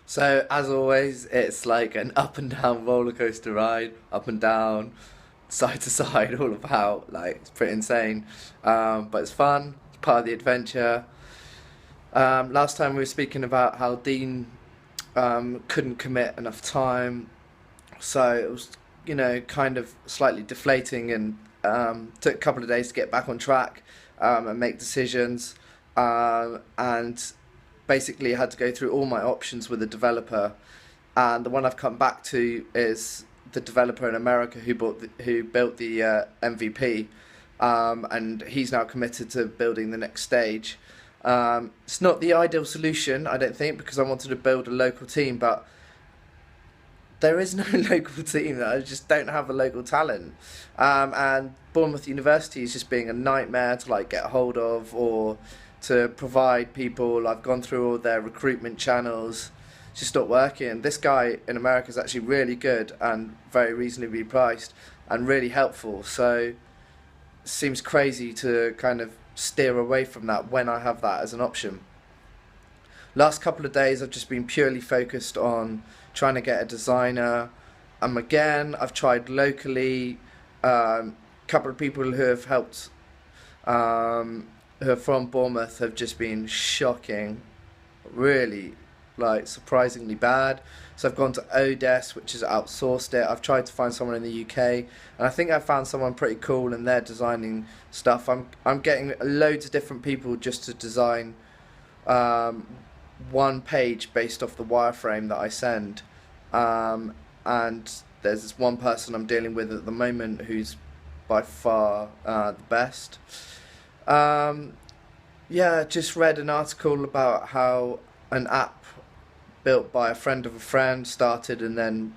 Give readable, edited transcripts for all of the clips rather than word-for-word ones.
So as always, it's like an up and down roller coaster ride, up and down, side to side, all about. Like it's pretty insane, but it's fun. It's part of the adventure. Last time we were speaking about how Dean couldn't commit enough time, so it was kind of slightly deflating, and took a couple of days to get back on track and make decisions, and basically had to go through all my options with a developer, and the one I've come back to is the developer in America who built the MVP, and he's now committed to building the next stage. It's not the ideal solution, I don't think, because I wanted to build a local team, but there is no local team. I just don't have a local talent, and Bournemouth University is just being a nightmare to like get a hold of or to provide people. I've gone through all their recruitment channels. It's just not working. This guy in America is actually really good and very reasonably priced and really helpful. So it seems crazy to kind of steer away from that when I have that as an option. Last couple of days, I've just been purely focused on trying to get a designer. Again, I've tried locally. A couple of people who have helped, who are from Bournemouth, have just been shocking, really, like surprisingly bad. So I've gone to Odes, which has outsourced it. I've tried to find someone in the UK, and I think I found someone pretty cool, and they're designing stuff. I'm getting loads of different people just to design um, one page based off the wireframe that I send. And there's this one person I'm dealing with at the moment who's by far the best. Um, yeah, just read an article about how an app built by a friend of a friend started and then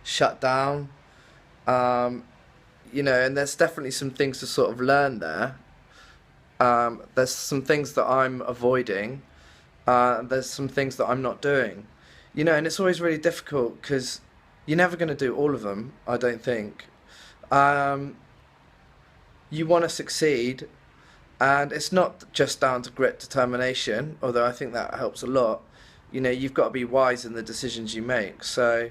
shut down. Um, and there's definitely some things to sort of learn there. There's some things that I'm avoiding. There's some things that I'm not doing. And it's always really difficult because you're never going to do all of them, I don't think. Um, you want to succeed, and it's not just down to grit determination, although I think that helps a lot. You've got to be wise in the decisions you make. So,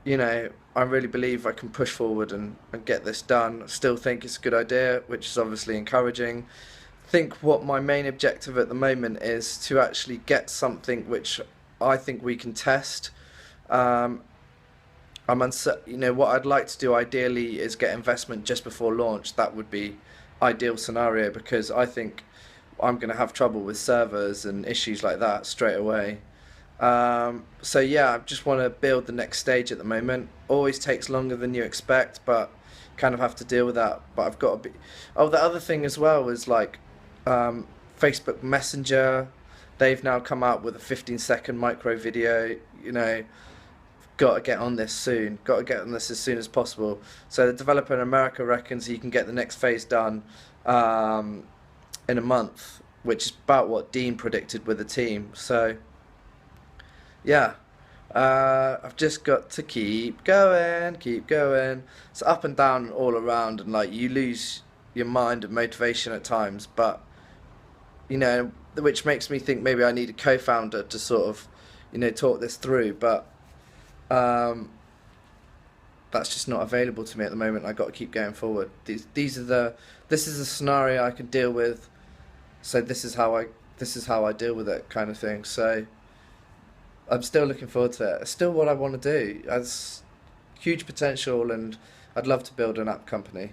I really believe I can push forward and get this done. I still think it's a good idea, which is obviously encouraging. I think what my main objective at the moment is to actually get something which I think we can test. Um, what I'd like to do ideally is get investment just before launch. That would be ideal scenario because I think I'm going to have trouble with servers and issues like that straight away. So yeah, I just want to build the next stage at the moment. Always takes longer than you expect, but kind of have to deal with that. But I've got to be. Oh, the other thing as well is like um, Facebook Messenger. They've now come out with a 15-second micro video. Got to get on this soon. Got to get on this as soon as possible. So the developer in America reckons he can get the next phase done um, in a month, which is about what Dean predicted with the team. So yeah, I've just got to keep going, keep going. It's up and down all around, and like you lose your mind and motivation at times, but which makes me think maybe I need a co-founder to sort of, talk this through. But um, that's just not available to me at the moment. I got to keep going forward. This is a scenario I can deal with. So this is how I deal with it, kind of thing. So I'm still looking forward to it. It's still what I want to do. It's huge potential, and I'd love to build an app company.